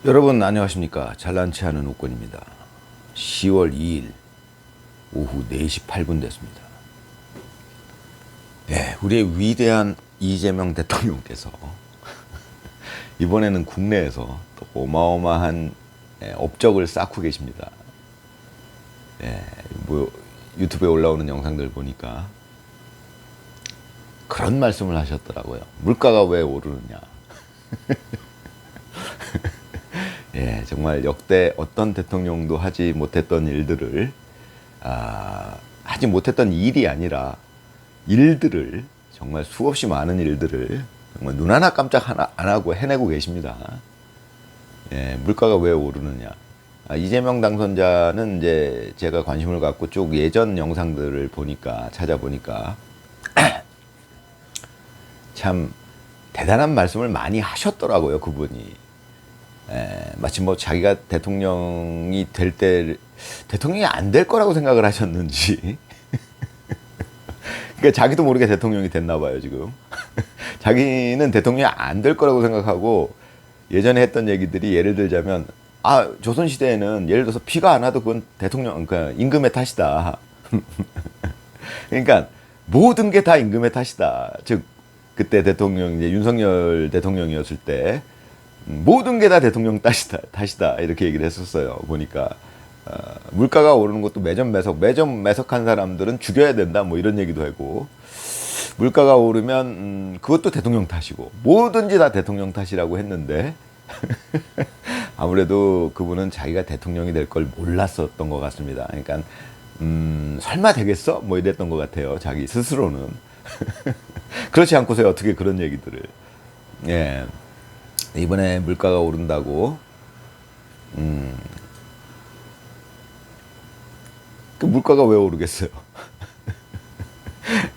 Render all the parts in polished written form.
여러분 안녕하십니까. 잘난치 않은 웃건입니다. 10월 2일 오후 4시 8분 됐습니다. 예, 우리의 위대한 이재명 대통령께서 이번에는 국내에서 또 어마어마한 업적을 쌓고 계십니다. 예, 뭐 유튜브에 올라오는 영상들 보니까 그런 말씀을 하셨더라고요. 물가가 왜 오르느냐. 예, 정말 역대 어떤 대통령도 하지 못했던 일들을 하지 못했던 일이 아니라 일들을 정말 수없이 많은 일들을 정말 눈 하나 깜짝 안 하고 해내고 계십니다. 예, 물가가 왜 오르느냐. 이재명 당선자는 이제 제가 관심을 갖고 쭉 예전 영상들을 보니까 찾아보니까 참 대단한 말씀을 많이 하셨더라고요, 그분이. 마치 뭐 자기가 대통령이 될 때 대통령이 안 될 거라고 생각을 하셨는지 그러니까 자기도 모르게 대통령이 됐나 봐요 지금. 자기는 대통령이 안 될 거라고 생각하고 예전에 했던 얘기들이 예를 들자면 조선시대에는 예를 들어서 비가 안 와도 그건 대통령 그러니까 임금의 탓이다. 그러니까 모든 게 다 임금의 탓이다. 즉 그때 대통령 이제 윤석열 대통령이었을 때 모든 게 다 대통령 탓이다 이렇게 얘기를 했었어요. 보니까 물가가 오르는 것도 매점 매석한 사람들은 죽여야 된다 뭐 이런 얘기도 하고, 물가가 오르면 그것도 대통령 탓이고 뭐든지 다 대통령 탓이라고 했는데 아무래도 그분은 자기가 대통령이 될 걸 몰랐었던 것 같습니다. 그러니까 설마 되겠어? 뭐 이랬던 것 같아요. 자기 스스로는. 그렇지 않고서 어떻게 그런 얘기들을. 예. 이번에 물가가 오른다고 그 물가가 왜 오르겠어요?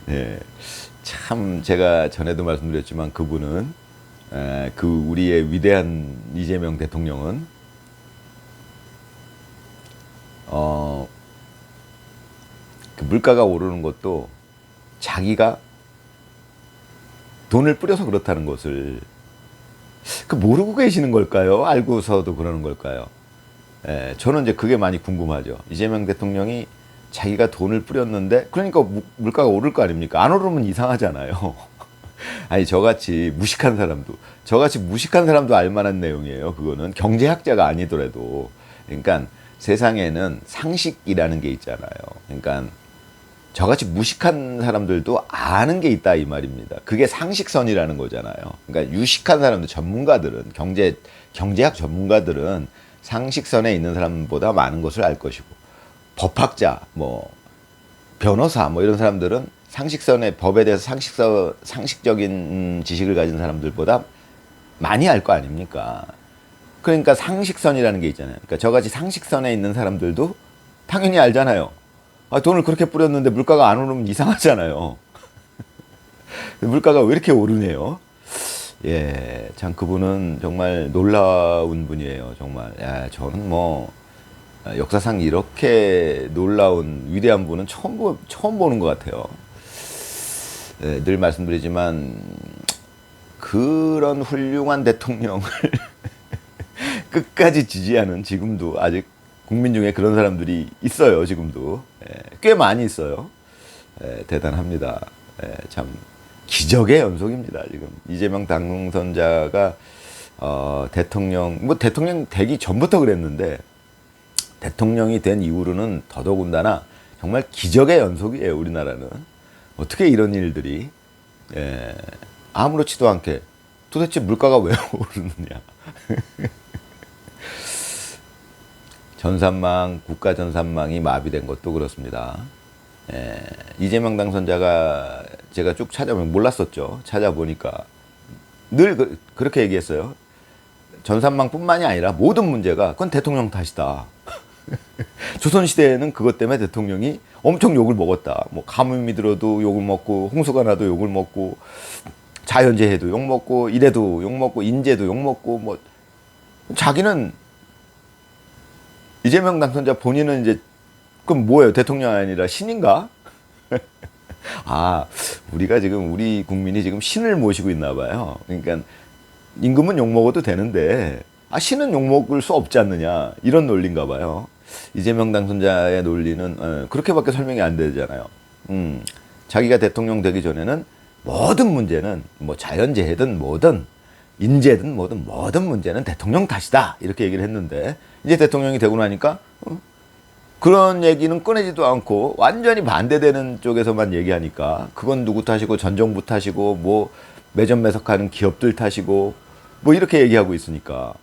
예, 참 제가 전에도 말씀드렸지만 그분은 그 우리의 위대한 이재명 대통령은 그 물가가 오르는 것도 자기가 돈을 뿌려서 그렇다는 것을 모르고 계시는 걸까요? 알고서도 그러는 걸까요? 저는 이제 그게 많이 궁금하죠. 이재명 대통령이 자기가 돈을 뿌렸는데, 그러니까 물가가 오를 거 아닙니까? 안 오르면 이상하잖아요. 아니, 저같이 무식한 사람도 알만한 내용이에요. 그거는 경제학자가 아니더라도. 그러니까 세상에는 상식이라는 게 있잖아요. 그러니까 저같이 무식한 사람들도 아는 게 있다 이 말입니다. 그게 상식선이라는 거잖아요. 그러니까 유식한 사람들, 전문가들은 경제학 전문가들은 상식선에 있는 사람보다 많은 것을 알 것이고, 법학자, 뭐 변호사, 뭐 이런 사람들은 상식선의 법에 대해서 상식적인 지식을 가진 사람들보다 많이 알 거 아닙니까? 그러니까 상식선이라는 게 있잖아요. 그러니까 저같이 상식선에 있는 사람들도 당연히 알잖아요. 돈을 그렇게 뿌렸는데 물가가 안 오르면 이상하잖아요. 물가가 왜 이렇게 오르네요. 예, 참 그분은 정말 놀라운 분이에요. 정말. 야, 저는 뭐 역사상 이렇게 놀라운 위대한 분은 처음 보는 것 같아요. 예, 늘 말씀드리지만 그런 훌륭한 대통령을 끝까지 지지하는 지금도 아직 국민 중에 그런 사람들이 있어요. 지금도 꽤 많이 있어요. 대단합니다. 참 기적의 연속입니다. 지금 이재명 당선자가 대통령 되기 전부터 그랬는데 대통령이 된 이후로는 더더군다나 정말 기적의 연속이에요. 우리나라는 어떻게 이런 일들이 아무렇지도 않게 도대체 물가가 왜 오르느냐. 국가 전산망이 마비된 것도 그렇습니다. 이재명 당선자가 제가 쭉 찾아보면 몰랐었죠. 찾아보니까 늘 그렇게 얘기했어요. 전산망뿐만이 아니라 모든 문제가 그건 대통령 탓이다. 조선시대에는 그것 때문에 대통령이 엄청 욕을 먹었다. 뭐 가뭄이 들어도 욕을 먹고, 홍수가 나도 욕을 먹고, 자연재해도 욕 먹고, 이래도 욕 먹고, 인재도 욕 먹고, 뭐 자기는 이재명 당선자 본인은 이제 그럼 뭐예요? 대통령 아니라 신인가? 우리 국민이 지금 신을 모시고 있나 봐요. 그러니까 임금은 욕 먹어도 되는데 신은 욕먹을 수 없지 않느냐 이런 논리인가 봐요. 이재명 당선자의 논리는 그렇게밖에 설명이 안 되잖아요. 자기가 대통령 되기 전에는 모든 문제는 뭐 자연재해든 뭐든 인재든 뭐든 모든 문제는 대통령 탓이다 이렇게 얘기를 했는데 이제 대통령이 되고 나니까 그런 얘기는 꺼내지도 않고 완전히 반대되는 쪽에서만 얘기하니까 그건 누구 탓이고 전 정부 탓이고 뭐 매점 매석하는 기업들 탓이고 뭐 이렇게 얘기하고 있으니까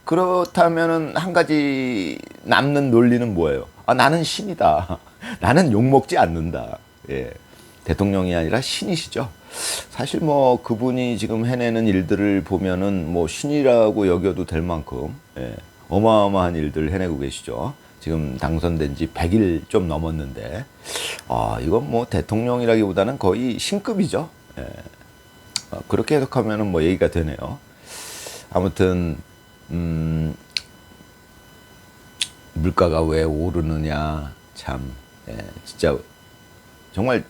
그렇다면은 한 가지 남는 논리는 뭐예요? 나는 신이다. 나는 욕먹지 않는다. 예. 대통령이 아니라 신이시죠. 사실 뭐 그분이 지금 해내는 일들을 보면은 뭐 신이라고 여겨도 될 만큼 어마어마한 일들을 해내고 계시죠. 지금 당선된 지 100일 좀 넘었는데 이건 뭐 대통령이라기보다는 거의 신급이죠. 그렇게 해석하면은 뭐 얘기가 되네요. 아무튼 물가가 왜 오르느냐 참 진짜 정말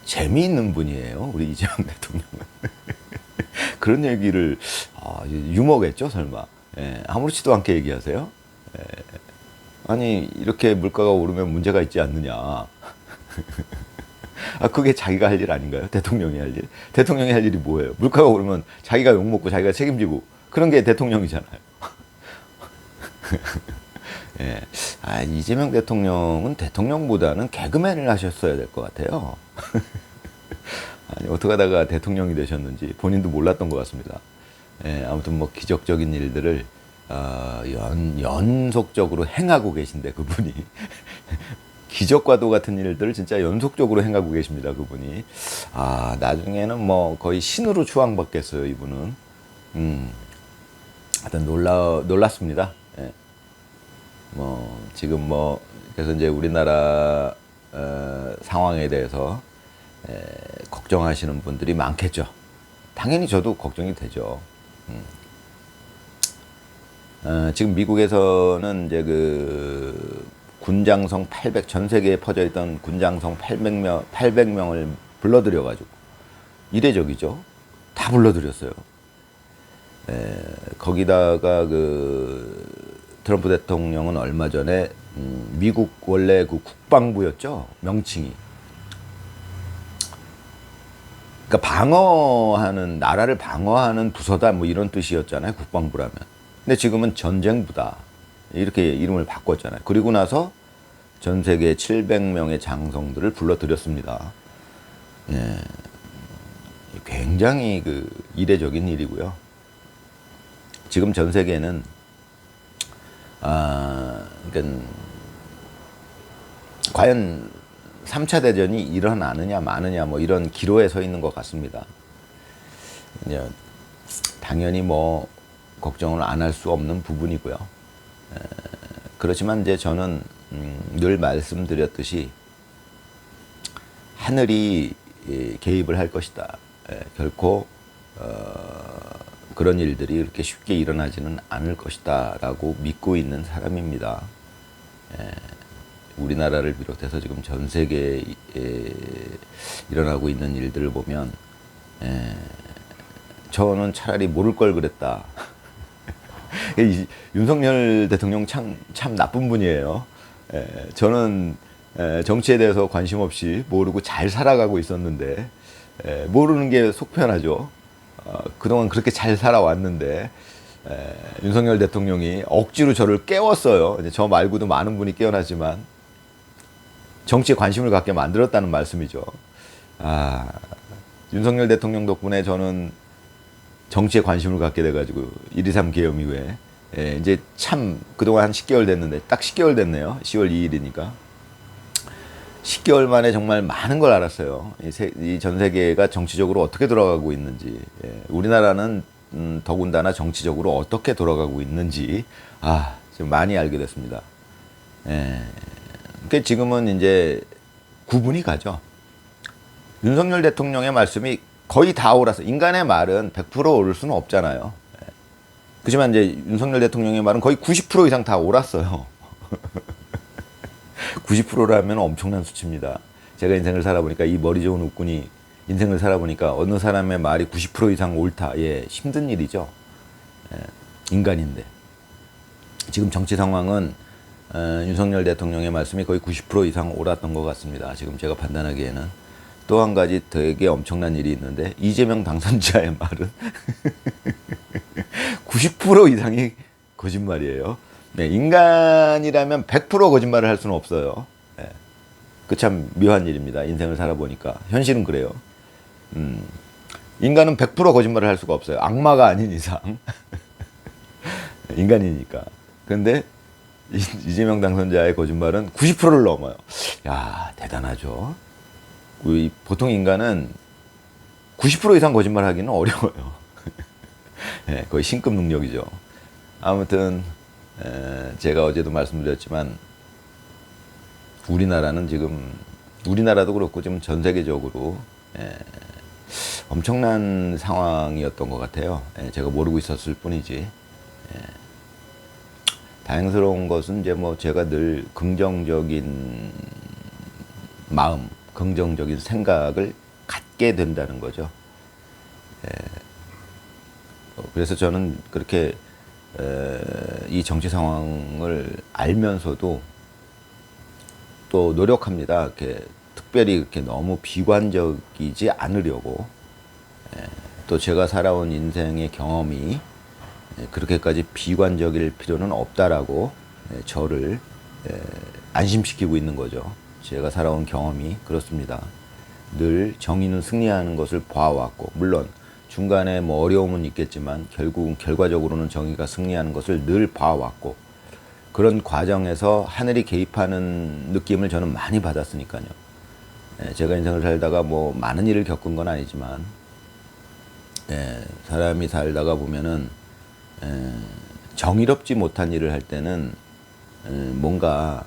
재미있는 분이에요. 우리 이재명 대통령은. 그런 얘기를 유머겠죠 설마. 아무렇지도 않게 얘기하세요. 아니 이렇게 물가가 오르면 문제가 있지 않느냐. 그게 자기가 할 일 아닌가요? 대통령이 할 일. 대통령이 할 일이 뭐예요? 물가가 오르면 자기가 욕먹고 자기가 책임지고 그런 게 대통령이잖아요. 예. 이재명 대통령은 대통령보다는 개그맨을 하셨어야 될 것 같아요. 아니, 어떻게 하다가 대통령이 되셨는지 본인도 몰랐던 것 같습니다. 아무튼 뭐 기적적인 일들을 연속적으로 행하고 계신데 그분이 기적과도 같은 일들을 진짜 연속적으로 행하고 계십니다. 그분이 나중에는 뭐 거의 신으로 추앙받겠어요. 이분은 하여튼 놀랐습니다. 뭐 지금 뭐 그래서 이제 우리나라 상황에 대해서 걱정하시는 분들이 많겠죠. 당연히 저도 걱정이 되죠. 지금 미국에서는 이제 그 군장성 800 전 세계에 퍼져 있던 군장성 800명을 불러들여 가지고 이례적이죠. 다 불러들였어요. 거기다가 그 트럼프 대통령은 얼마 전에 미국 원래 그 국방부였죠. 명칭이. 그러니까 방어하는 나라를 방어하는 부서다 뭐 이런 뜻이었잖아요. 국방부라면. 근데 지금은 전쟁부다. 이렇게 이름을 바꿨잖아요. 그리고 나서 전 세계 700명의 장성들을 불러들였습니다. 굉장히 그 이례적인 일이고요. 지금 전 세계는 그러니까 과연 3차 대전이 일어나느냐 마느냐 뭐 이런 기로에 서 있는 것 같습니다. 당연히 뭐 걱정을 안 할 수 없는 부분이고요. 그렇지만 이제 저는 늘 말씀드렸듯이 하늘이 개입을 할 것이다. 결코 그런 일들이 이렇게 쉽게 일어나지는 않을 것이다 라고 믿고 있는 사람입니다. 우리나라를 비롯해서 지금 전 세계에 일어나고 있는 일들을 보면 저는 차라리 모를 걸 그랬다. 윤석열 대통령 참 나쁜 분이에요. 저는 정치에 대해서 관심 없이 모르고 잘 살아가고 있었는데 모르는 게 속 편하죠. 그동안 그렇게 잘 살아왔는데 윤석열 대통령이 억지로 저를 깨웠어요. 이제 저 말고도 많은 분이 깨어나지만 정치에 관심을 갖게 만들었다는 말씀이죠. 윤석열 대통령 덕분에 저는 정치에 관심을 갖게 돼가지고 1.23 계엄 이후에 이제 참 그동안 한 10개월 됐는데 딱 10개월 됐네요. 10월 2일이니까 10개월 만에 정말 많은 걸 알았어요. 이 전 세계가 정치적으로 어떻게 돌아가고 있는지, 우리나라는 더군다나 정치적으로 어떻게 돌아가고 있는지 지금 많이 알게 됐습니다. 그러니까 지금은 이제 구분이 가죠. 윤석열 대통령의 말씀이 거의 다 옳았어. 인간의 말은 100% 옳을 수는 없잖아요. 그렇지만 이제 윤석열 대통령의 말은 거의 90% 이상 다 옳았어요. 90%라면 엄청난 수치입니다. 제가 인생을 살아보니까 이 머리 좋은 웃군이 인생을 살아보니까 어느 사람의 말이 90% 이상 옳다. 힘든 일이죠. 인간인데 지금 정치 상황은 윤석열 대통령의 말씀이 거의 90% 이상 옳았던 것 같습니다. 지금 제가 판단하기에는. 또 한 가지 되게 엄청난 일이 있는데 이재명 당선자의 말은 90% 이상이 거짓말이에요. 네, 인간이라면 100% 거짓말을 할 수는 없어요. 네, 그 참 묘한 일입니다. 인생을 살아보니까 현실은 그래요. 인간은 100% 거짓말을 할 수가 없어요. 악마가 아닌 이상 인간이니까. 그런데 이재명 당선자의 거짓말은 90%를 넘어요. 야, 대단하죠. 우리 보통 인간은 90% 이상 거짓말 하기는 어려워요. 네, 거의 신급 능력이죠. 아무튼 제가 어제도 말씀드렸지만 우리나라는 지금 우리나라도 그렇고 지금 전 세계적으로 엄청난 상황이었던 것 같아요. 제가 모르고 있었을 뿐이지. 다행스러운 것은 이제 뭐 제가 늘 긍정적인 마음, 긍정적인 생각을 갖게 된다는 거죠. 그래서 저는 그렇게 이 정치 상황을 알면서도 또 노력합니다. 이렇게 특별히 이렇게 너무 비관적이지 않으려고. 또 제가 살아온 인생의 경험이 그렇게까지 비관적일 필요는 없다라고 저를 안심시키고 있는 거죠. 제가 살아온 경험이 그렇습니다. 늘 정의는 승리하는 것을 봐왔고, 물론 중간에 뭐 어려움은 있겠지만 결국은 결과적으로는 정의가 승리하는 것을 늘 봐왔고, 그런 과정에서 하늘이 개입하는 느낌을 저는 많이 받았으니까요. 제가 인생을 살다가 뭐 많은 일을 겪은 건 아니지만 사람이 살다가 보면은 정의롭지 못한 일을 할 때는 뭔가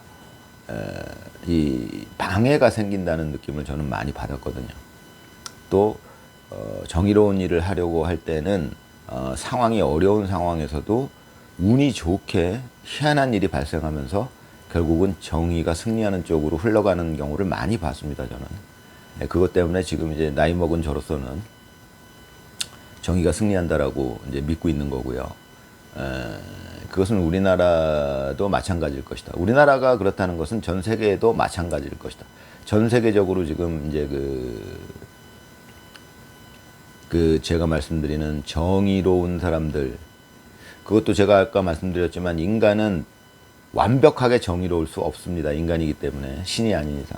이 방해가 생긴다는 느낌을 저는 많이 받았거든요. 또 정의로운 일을 하려고 할 때는 상황이 어려운 상황에서도 운이 좋게 희한한 일이 발생하면서 결국은 정의가 승리하는 쪽으로 흘러가는 경우를 많이 봤습니다. 저는 그것 때문에 지금 이제 나이 먹은 저로서는 정의가 승리한다라고 이제 믿고 있는 거고요. 그것은 우리나라도 마찬가지일 것이다. 우리나라가 그렇다는 것은 전 세계에도 마찬가지일 것이다. 전 세계적으로 지금 이제 제가 말씀드리는 정의로운 사람들, 그것도 제가 아까 말씀드렸지만 인간은 완벽하게 정의로울 수 없습니다. 인간이기 때문에 신이 아닌 이상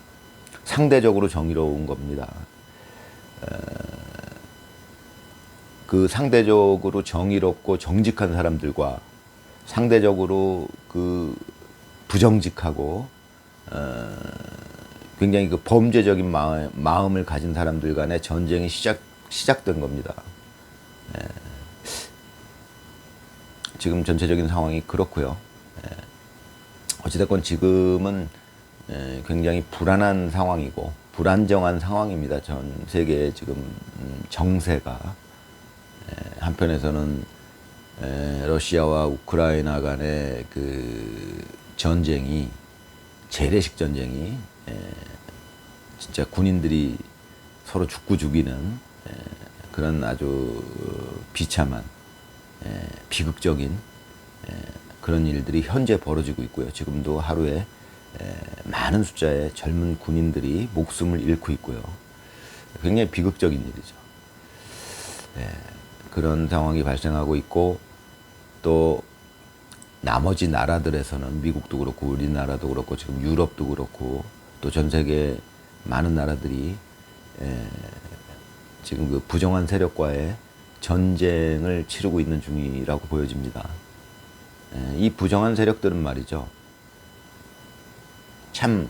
상대적으로 정의로운 겁니다. 그 상대적으로 정의롭고 정직한 사람들과 상대적으로 그 부정직하고 굉장히 그 범죄적인 마음을 가진 사람들 간의 전쟁이 시작된 겁니다. 지금 전체적인 상황이 그렇고요. 어찌됐건 지금은 굉장히 불안한 상황이고 불안정한 상황입니다. 전 세계의 지금 정세가. 한편에서는 러시아와 우크라이나 간의 그 전쟁이 재래식 전쟁이 진짜 군인들이 서로 죽고 죽이는 그런 아주 비참한 비극적인 그런 일들이 현재 벌어지고 있고요. 지금도 하루에 많은 숫자의 젊은 군인들이 목숨을 잃고 있고요. 굉장히 비극적인 일이죠. 그런 상황이 발생하고 있고 또 나머지 나라들에서는 미국도 그렇고 우리나라도 그렇고 지금 유럽도 그렇고 또 전 세계 많은 나라들이 지금 그 부정한 세력과의 전쟁을 치르고 있는 중이라고 보여집니다. 이 부정한 세력들은 말이죠. 참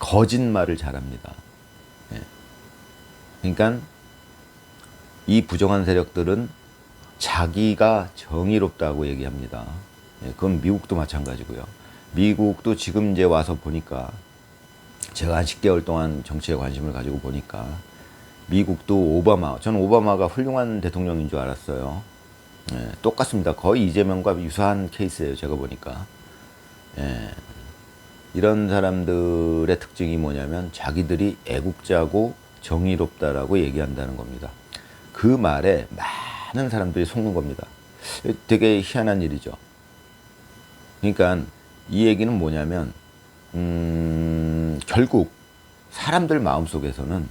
거짓말을 잘합니다. 그러니까 이 부정한 세력들은 자기가 정의롭다고 얘기합니다. 그건 미국도 마찬가지고요. 미국도 지금 이제 와서 보니까 제가 한 10개월 동안 정치에 관심을 가지고 보니까 미국도 저는 오바마가 훌륭한 대통령인 줄 알았어요. 똑같습니다. 거의 이재명과 유사한 케이스예요. 제가 보니까. 이런 사람들의 특징이 뭐냐면 자기들이 애국자고 정의롭다라고 얘기한다는 겁니다. 그 말에 많은 사람들이 속는 겁니다. 되게 희한한 일이죠. 그러니까 이 얘기는 뭐냐면 결국 사람들 마음속에서는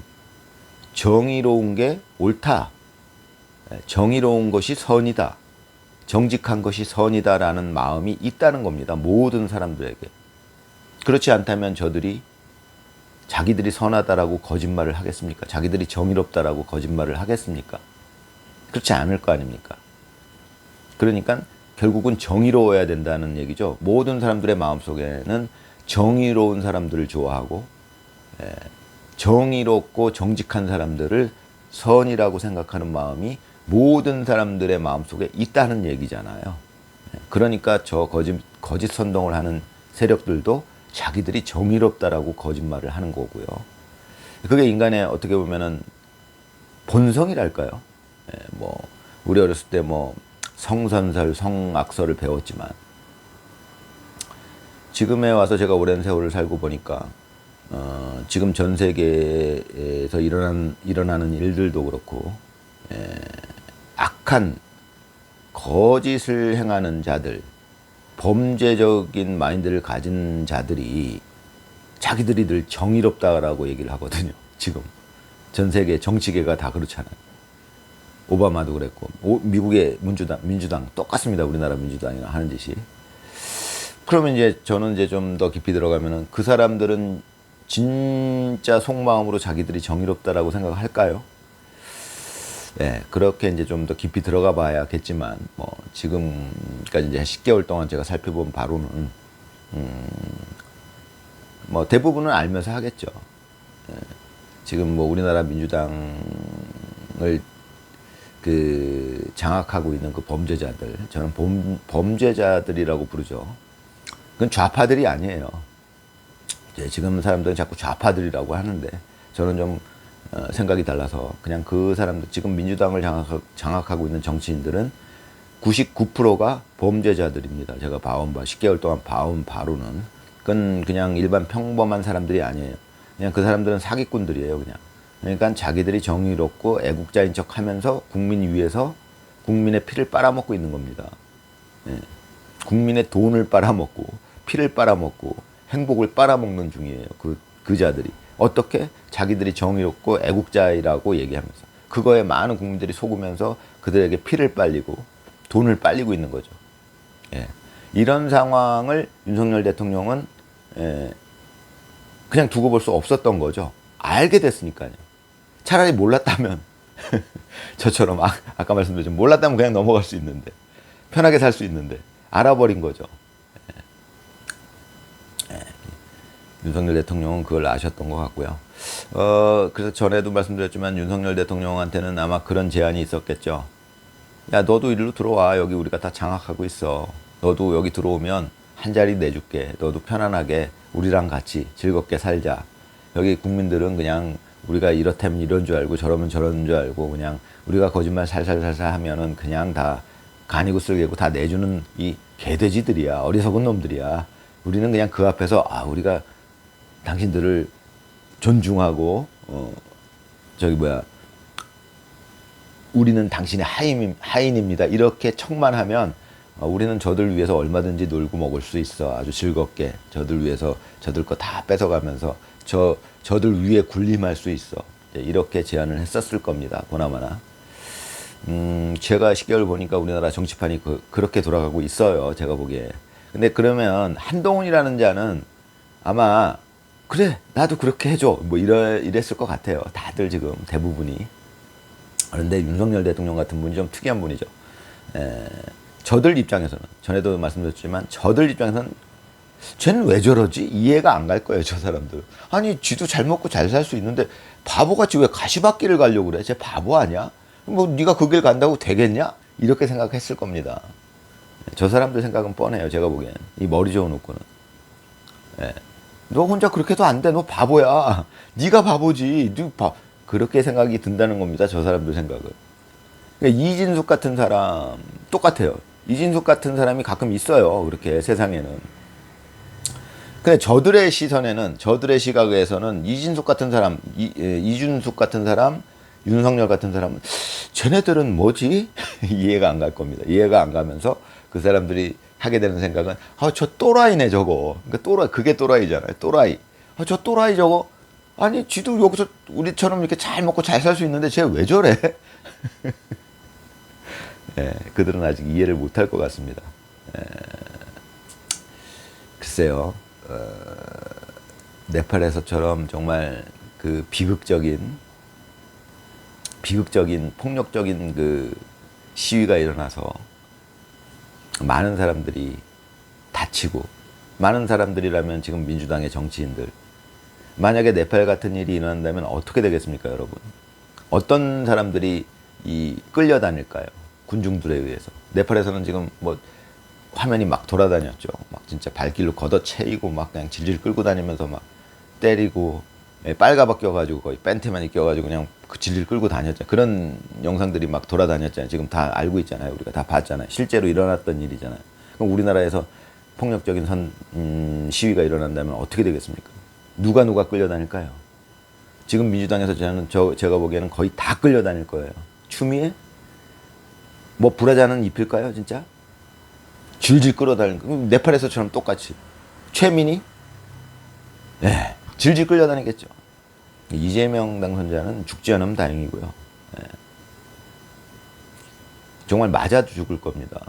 정의로운 게 옳다, 정의로운 것이 선이다, 정직한 것이 선이다라는 마음이 있다는 겁니다. 모든 사람들에게. 그렇지 않다면 저들이 자기들이 선하다라고 거짓말을 하겠습니까? 자기들이 정의롭다라고 거짓말을 하겠습니까? 그렇지 않을 거 아닙니까? 그러니까 결국은 정의로워야 된다는 얘기죠. 모든 사람들의 마음속에는 정의로운 사람들을 좋아하고 정의롭고 정직한 사람들을 선이라고 생각하는 마음이 모든 사람들의 마음속에 있다는 얘기잖아요. 그러니까 저 거짓 선동을 하는 세력들도 자기들이 정의롭다라고 거짓말을 하는 거고요. 그게 인간의 어떻게 보면은 본성이랄까요. 뭐 우리 어렸을 때 뭐 성선설, 성악설을 배웠지만 지금에 와서 제가 오랜 세월을 살고 보니까 지금 전 세계에서 일어나는 일들도 그렇고 악한 거짓을 행하는 자들, 범죄적인 마인드를 가진 자들이 자기들이 늘 정의롭다라고 얘기를 하거든요. 지금 전 세계 정치계가 다 그렇잖아요. 오바마도 그랬고 미국의 민주당 똑같습니다. 우리나라 민주당이랑 하는 짓이. 그러면 이제 저는 이제 좀 더 깊이 들어가면은 그 사람들은 진짜 속마음으로 자기들이 정의롭다라고 생각할까요? 네, 그렇게 이제 좀 더 깊이 들어가 봐야겠지만, 뭐, 지금까지 이제 10개월 동안 제가 살펴본 바로는, 뭐, 대부분은 알면서 하겠죠. 예, 지금 뭐, 우리나라 민주당을 장악하고 있는 그 범죄자들, 저는 범죄자들이라고 부르죠. 그건 좌파들이 아니에요. 지금 사람들은 자꾸 좌파들이라고 하는데, 저는 좀, 생각이 달라서 그냥 그 사람들 지금 민주당을 장악하고 있는 정치인들은 99%가 범죄자들입니다. 제가 봐온 바 10개월 동안 봐온 바로는 그건 그냥 일반 평범한 사람들이 아니에요. 그냥 그 사람들은 사기꾼들이에요. 그냥. 그러니까 자기들이 정의롭고 애국자인 척하면서 국민 위해서 국민의 피를 빨아먹고 있는 겁니다. 예. 국민의 돈을 빨아먹고 피를 빨아먹고 행복을 빨아먹는 중이에요. 그 자들이. 어떻게? 자기들이 정의롭고 애국자이라고 얘기하면서 그거에 많은 국민들이 속으면서 그들에게 피를 빨리고 돈을 빨리고 있는 거죠. 예. 이런 상황을 윤석열 대통령은 그냥 두고 볼 수 없었던 거죠. 알게 됐으니까요. 차라리 몰랐다면 저처럼 아까 말씀드렸지만 몰랐다면 그냥 넘어갈 수 있는데 편하게 살 수 있는데 알아버린 거죠. 윤석열 대통령은 그걸 아셨던 것 같고요. 그래서 전에도 말씀드렸지만 윤석열 대통령한테는 아마 그런 제안이 있었겠죠. 야, 너도 이리로 들어와. 여기 우리가 다 장악하고 있어. 너도 여기 들어오면 한 자리 내줄게. 너도 편안하게 우리랑 같이 즐겁게 살자. 여기 국민들은 그냥 우리가 이렇다면 이런 줄 알고 저러면 저런 줄 알고 그냥 우리가 거짓말 살살살살 하면은 그냥 다 간이고 쓸개고 다 내주는 이 개돼지들이야. 어리석은 놈들이야. 우리는 그냥 그 앞에서 우리가 당신들을 존중하고 우리는 당신의 하인입니다. 이렇게 척만 하면 우리는 저들 위해서 얼마든지 놀고 먹을 수 있어. 아주 즐겁게 저들 위해서 저들 거 다 뺏어가면서 저들 위에 군림할 수 있어. 이렇게 제안을 했었을 겁니다. 보나마나. 제가 10개월 보니까 우리나라 정치판이 그렇게 돌아가고 있어요. 제가 보기에. 근데 그러면 한동훈이라는 자는 아마 그래 나도 그렇게 해줘 뭐 이랬을 것 같아요. 다들 지금 대부분이. 그런데 윤석열 대통령 같은 분이 좀 특이한 분이죠. 저들 입장에서는 전에도 말씀드렸지만 저들 입장에서는 쟤는 왜 저러지? 이해가 안 갈 거예요. 저 사람들. 아니 쥐도 잘 먹고 잘 살 수 있는데 바보같이 왜 가시밭길을 가려고 그래? 쟤 바보 아니야? 뭐 네가 그 길 간다고 되겠냐? 이렇게 생각했을 겁니다. 저 사람들 생각은 뻔해요. 제가 보기엔. 이 머리 좋은 웃고는. 너 혼자 그렇게 해도 안 돼. 너 바보야. 네가 바보지. 그렇게 생각이 든다는 겁니다. 저 사람들 생각은. 그러니까 이진숙 같은 사람 똑같아요. 이진숙 같은 사람이 가끔 있어요. 그렇게 세상에는. 근데 저들의 시선에는 저들의 시각에서는 이진숙 같은 사람, 이준숙 같은 사람, 윤석열 같은 사람은 쟤네들은 뭐지? 이해가 안 갈 겁니다. 이해가 안 가면서 그 사람들이 하게 되는 생각은 저 또라이네 저거. 그러니까 그게 또라이잖아요. 또라이. 저 또라이 저거. 아니 쥐도 여기서 우리처럼 이렇게 잘 먹고 잘 살 수 있는데 쟤 왜 저래? 그들은 아직 이해를 못할 것 같습니다. 글쎄요. 네팔에서처럼 정말 그 비극적인 폭력적인 그 시위가 일어나서 많은 사람들이 다치고, 많은 사람들이라면 지금 민주당의 정치인들, 만약에 네팔 같은 일이 일어난다면 어떻게 되겠습니까, 여러분? 어떤 사람들이 끌려다닐까요? 군중들에 의해서. 네팔에서는 지금 뭐 화면이 막 돌아다녔죠. 막 진짜 발길로 걷어채이고 막 그냥 질질 끌고 다니면서 막 때리고, 빨가벗 껴가지고 거의 팬티만 껴가지고 그냥 그 질질 끌고 다녔죠. 그런 영상들이 막 돌아다녔잖아요. 지금 다 알고 있잖아요. 우리가 다 봤잖아요. 실제로 일어났던 일이잖아요. 그럼 우리나라에서 폭력적인 시위가 일어난다면 어떻게 되겠습니까? 누가 끌려다닐까요? 지금 민주당에서 제가 보기에는 거의 다 끌려다닐 거예요. 추미애? 뭐 브라자는 입힐까요, 진짜? 질질 끌어다니는 거. 네팔에서처럼 똑같이. 최민희? 네, 질질 끌려다니겠죠. 이재명 당선자는 죽지 않으면 다행이고요. 네. 정말 맞아 죽을 겁니다.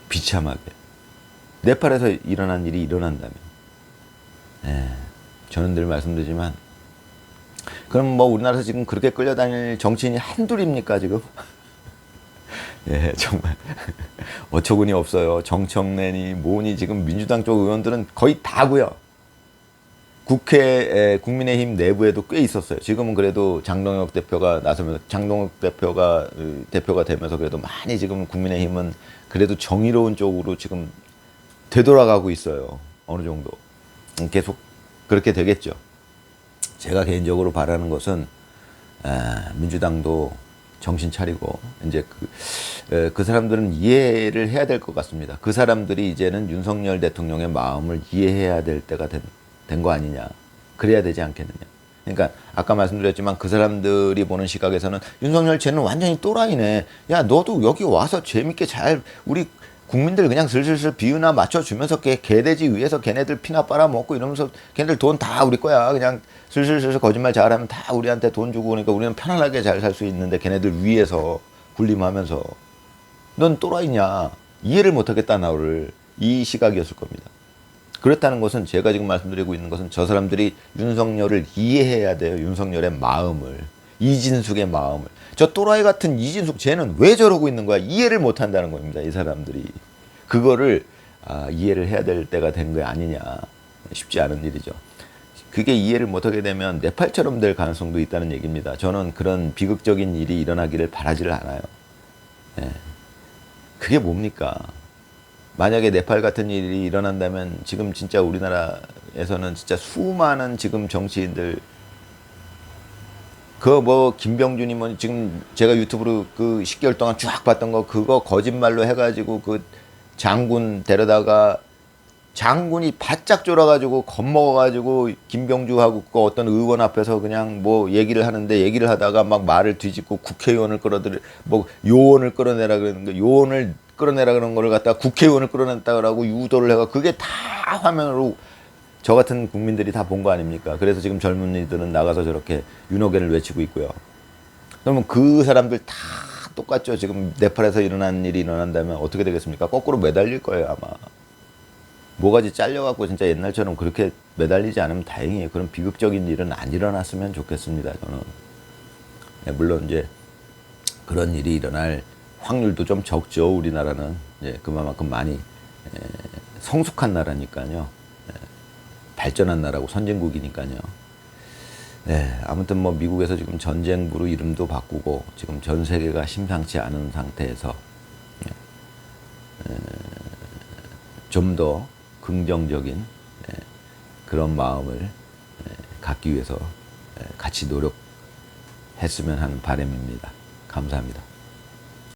비참하게. 네팔에서 일어난 일이 일어난다면. 네, 저는 늘 말씀드리지만, 그럼 뭐 우리나라에서 지금 그렇게 끌려다닐 정치인이 한둘입니까, 지금? 예, 정말 어처구니 없어요. 정청래니 뭐니 지금 민주당 쪽 의원들은 거의 다고요. 국회 국민의힘 내부에도 꽤 있었어요. 지금은 그래도 장동혁 대표가 나서면서 장동혁 대표가 되면서 그래도 많이 지금 국민의힘은 그래도 정의로운 쪽으로 지금 되돌아가고 있어요. 어느 정도 계속 그렇게 되겠죠. 제가 개인적으로 바라는 것은 민주당도 정신 차리고 이제 그 사람들은 이해를 해야 될 것 같습니다. 그 사람들이 이제는 윤석열 대통령의 마음을 이해해야 될 때가 된 거 아니냐. 그래야 되지 않겠느냐. 그러니까 아까 말씀드렸지만 그 사람들이 보는 시각에서는 윤석열 쟤는 완전히 또라이네. 야 너도 여기 와서 재밌게 잘 우리 국민들 그냥 슬슬슬 비유나 맞춰주면서 개돼지 위에서 걔네들 피나 빨아먹고 이러면서 걔네들 돈 다 우리 거야. 그냥 슬슬슬 거짓말 잘하면 다 우리한테 돈 주고 그러니까 우리는 편안하게 잘 살 수 있는데 걔네들 위에서 군림하면서 넌 또라이냐. 이해를 못하겠다 나를. 이 시각이었을 겁니다. 그렇다는 것은 제가 지금 말씀드리고 있는 것은 저 사람들이 윤석열을 이해해야 돼요. 윤석열의 마음을. 이진숙의 마음을. 저 또라이 같은 이진숙 쟤는 왜 저러고 있는 거야? 이해를 못한다는 겁니다. 이 사람들이. 그거를 이해를 해야 될 때가 된 거 아니냐. 쉽지 않은 일이죠. 그게 이해를 못하게 되면 네팔처럼 될 가능성도 있다는 얘기입니다. 저는 그런 비극적인 일이 일어나기를 바라지를 않아요. 네. 그게 뭡니까? 만약에 네팔 같은 일이 일어난다면 지금 진짜 우리나라에서는 진짜 수많은 지금 정치인들 김병준이 뭐 지금 제가 유튜브로 그 10개월 동안 쫙 봤던 거 그거 거짓말로 해가지고 그 장군 데려다가 장군이 바짝 졸아가지고 겁먹어가지고 김병주하고 그 어떤 의원 앞에서 그냥 뭐 얘기를 하다가 막 말을 뒤집고 국회의원을 요원을 끌어내라 그러는 거 요원을 끌어내라 그런 거를 갖다가 국회의원을 끌어냈다고 유도를 해가 그게 다 화면으로 저 같은 국민들이 다 본 거 아닙니까? 그래서 지금 젊은이들은 나가서 저렇게 윤호개를 외치고 있고요. 그러면 그 사람들 다 똑같죠. 지금 네팔에서 일어난 일이 일어난다면 어떻게 되겠습니까? 거꾸로 매달릴 거예요 아마. 모가지 잘려갖고 진짜 옛날처럼 그렇게 매달리지 않으면 다행이에요. 그런 비극적인 일은 안 일어났으면 좋겠습니다. 저는. 물론 이제 그런 일이 일어날 확률도 좀 적죠. 우리나라는 그만큼 많이 성숙한 나라니까요. 발전한 나라고 선진국이니까요. 아무튼 뭐 미국에서 지금 전쟁부로 이름도 바꾸고 지금 전 세계가 심상치 않은 상태에서 좀 더 긍정적인 그런 마음을 갖기 위해서 같이 노력했으면 하는 바람입니다. 감사합니다.